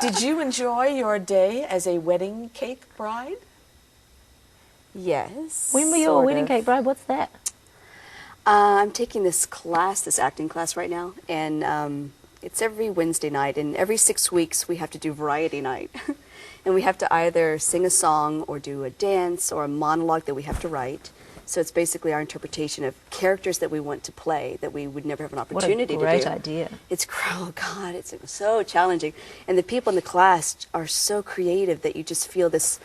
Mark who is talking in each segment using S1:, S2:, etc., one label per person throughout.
S1: Did you enjoy your day as a wedding cake bride?
S2: Yes.
S3: When were you a wedding cake bride? What's that?
S2: I'm taking this class, this acting class right now, and it's every Wednesday night, and every 6 weeks we have to do variety night. And we have to either sing a song or do a dance or a monologue that we have to write. So it's basically our interpretation of characters that we want to play that we would never have an opportunity to do.
S3: What a great idea.
S2: It's, oh God, it's so challenging. And the people in the class are so creative that you just feel this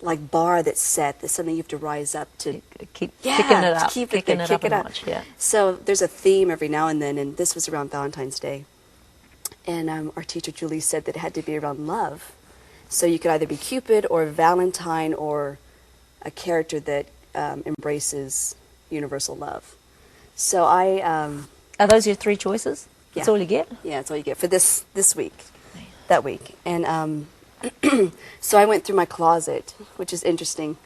S2: like bar that's set, that's something you have to rise up to.
S3: Keep kicking it up.
S2: Keep
S3: kicking
S2: it
S3: it up a
S2: up.
S3: notch, yeah.
S2: So there's a theme every now and then, and this was around Valentine's Day. And our teacher, Julie, said that it had to be around love. So you could either be Cupid or Valentine or a character that embraces universal love. So I...
S3: Are those your three choices?
S2: Yeah.
S3: That's all you get?
S2: Yeah, that's all you get for this week, that week. And so I went through my closet, which is interesting,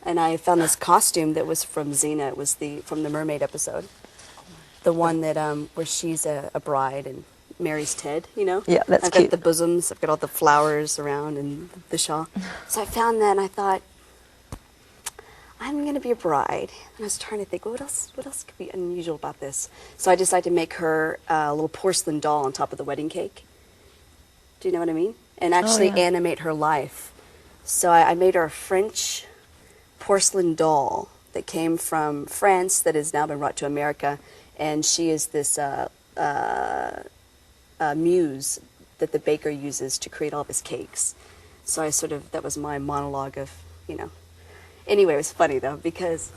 S2: and I found this costume that was from Xena. It was from the Mermaid episode, the one that where she's a bride and marries Ted, you know?
S3: Yeah, that's
S2: I've
S3: cute.
S2: got the bosoms, I've got all the flowers around and the shawl. So I found that and I thought, I'm going to be a bride. And I was trying to think, well, what else could be unusual about this? So I decided to make her a little porcelain doll on top of the wedding cake. Do you know what I mean? And actually animate her life. So I made her a French porcelain doll that came from France that has now been brought to America. And she is this muse that the baker uses to create all of his cakes. So that was my monologue of, you know. Anyway, it was funny though, because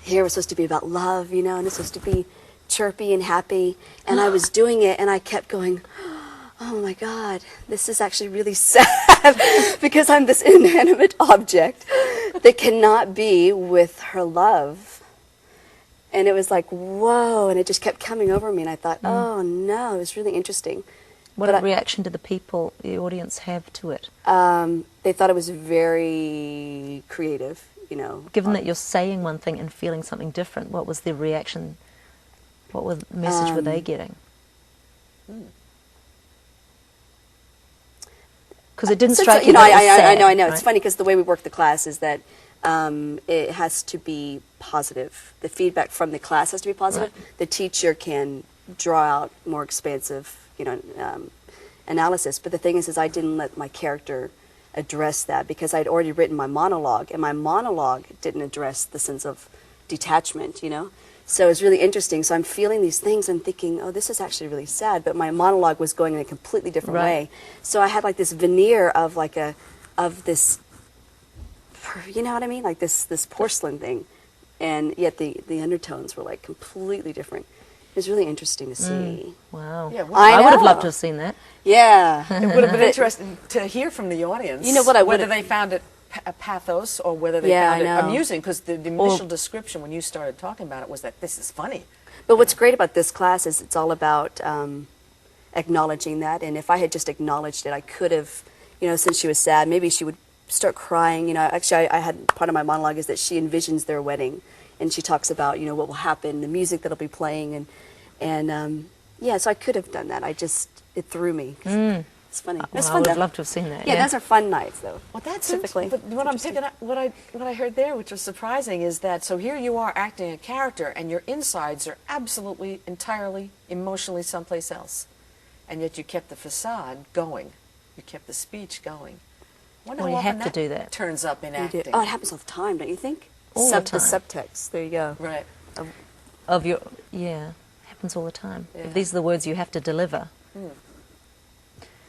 S2: here was supposed to be about love, you know, and it's supposed to be chirpy and happy. And I was doing it and I kept going, oh my God, this is actually really sad because I'm this inanimate object that cannot be with her love. And it was like, whoa, and it just kept coming over me, and I thought, oh no, it was really interesting.
S3: What reaction did the audience have to it?
S2: They thought it was very creative, you know.
S3: Given that you're saying one thing and feeling something different, what was their reaction? What message were they getting? Because it didn't strike you.
S2: I know.
S3: Right?
S2: It's funny because the way we work the class is that it has to be positive. The feedback from the class has to be positive. Right. The teacher can draw out more expansive, you know, analysis. But the thing is I didn't let my character address that because I'd already written my monologue, and my monologue didn't address the sense of detachment, you know. So it's really interesting. So I'm feeling these things and thinking, oh, this is actually really sad. But my monologue was going in a completely different way. So I had like this veneer of this, you know what I mean? Like this porcelain thing. And yet the undertones were like completely different. It was really interesting to see.
S3: Wow.
S1: Yeah,
S3: I would have loved to have seen that.
S2: Yeah.
S1: It would have been interesting to hear from the audience.
S2: You know what
S1: whether they found it a pathos or whether they found it amusing, because the initial description when you started talking about it was that this is funny.
S2: But what's great about this class is it's all about acknowledging that. And if I had just acknowledged it, I could have, you know, since she was sad, maybe she would start crying. You know, actually, I had part of my monologue is that she envisions their wedding. And she talks about, you know, what will happen, the music that'll be playing, and yeah, so I could have done that. It threw me. It's funny. It's fun.
S3: I would have loved to have seen that.
S2: Yeah, those are fun nights, though.
S1: Well, that's
S2: typically.
S1: But what I'm picking up, what I heard there, which was surprising, is that so here you are acting a character, and your insides are absolutely, entirely, emotionally someplace else, and yet you kept the facade going, you kept the speech going.
S3: Well, you have to do that.
S1: Turns up in acting.
S2: Oh, it happens all the time, don't you think?
S3: All the time.
S2: The subtext. There you go.
S1: Right.
S3: Happens all the time.
S1: Yeah.
S3: These are the words you have to deliver.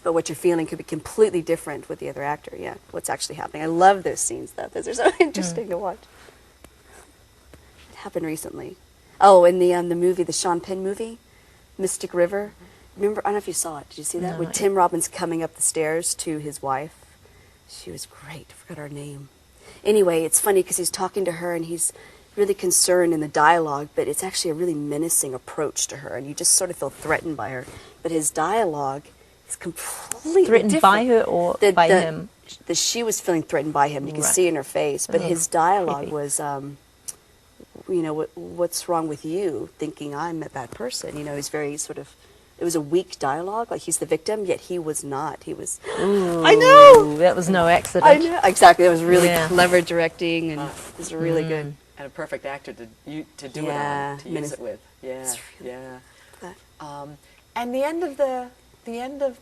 S2: But what you're feeling could be completely different with the other actor. Yeah, what's actually happening. I love those scenes, though. Those are so interesting to watch. It happened recently. Oh, in the movie, the Sean Penn movie, Mystic River. Remember? I don't know if you saw it. Did you see that?
S3: No,
S2: With Tim Robbins coming up the stairs to his wife. She was great. I forgot her name. Anyway, it's funny because he's talking to her and he's really concerned in the dialogue, but it's actually a really menacing approach to her, and you just sort of feel threatened by her. But his dialogue is completely
S3: Threatened
S2: different.
S3: by her or by him?
S2: She was feeling threatened by him. You can see in her face. But his dialogue was, you know, what's wrong with you thinking I'm a bad person? You know, he's very sort of it was a weak dialogue, like he's the victim, yet he was not. He was.
S3: Ooh,
S2: I know.
S3: that was no accident.
S2: I know exactly. It was really
S3: Yeah.
S2: clever directing, and it was really good.
S1: And a perfect actor to do it
S2: Yeah,
S1: on, to use it with. Yeah,
S2: It's really
S1: yeah.
S2: That-
S1: And the end of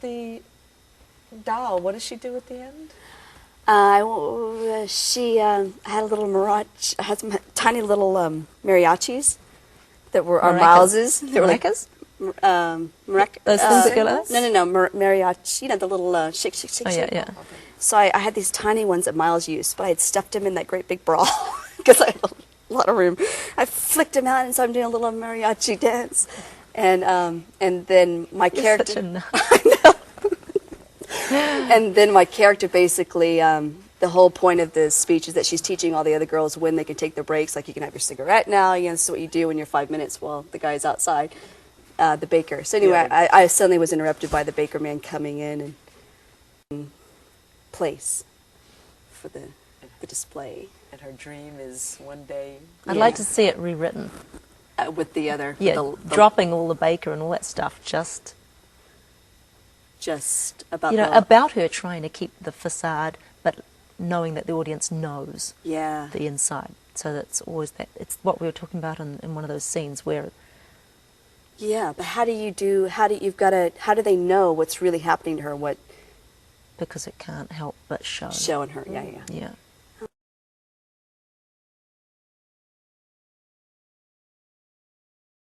S1: the doll. What does she do at the end?
S2: She had a little had some tiny little mariachis that were our
S3: Maracas.
S2: Miles's. They were like
S3: Maracas?
S2: Those
S3: things that go like this?
S2: No, mariachi. You know, the little shake, shake, shake,
S3: Oh, yeah,
S2: shake.
S3: yeah.
S2: So I had these tiny ones that Miles used, but I had stuffed him in that great big bra because I had a lot of room. I flicked him out, and so I'm doing a little mariachi dance, and then my
S3: You're
S2: character.
S3: such a nut.
S2: And then my character basically, the whole point of the speech is that she's teaching all the other girls when they can take their breaks. Like, you can have your cigarette now. You know, this is what you do in your 5 minutes while the guy's outside, the baker. So anyway,
S1: Yeah.
S2: I suddenly was interrupted by the baker man coming in and place for the display
S1: And her dream is one day.
S3: I'd
S2: Yeah.
S3: like to see it rewritten.
S2: with the other.
S3: Yeah,
S2: the-
S3: dropping all the baker and all that stuff. Just
S2: Just about
S3: about her trying to keep the facade, but knowing that the audience knows
S2: yeah.
S3: the inside. So that's always that. It's what we were talking about in one of those scenes where
S2: Yeah, but how do they know what's really happening to her, what
S3: because it can't help but show.
S2: showing her? Yeah, yeah.
S3: Yeah.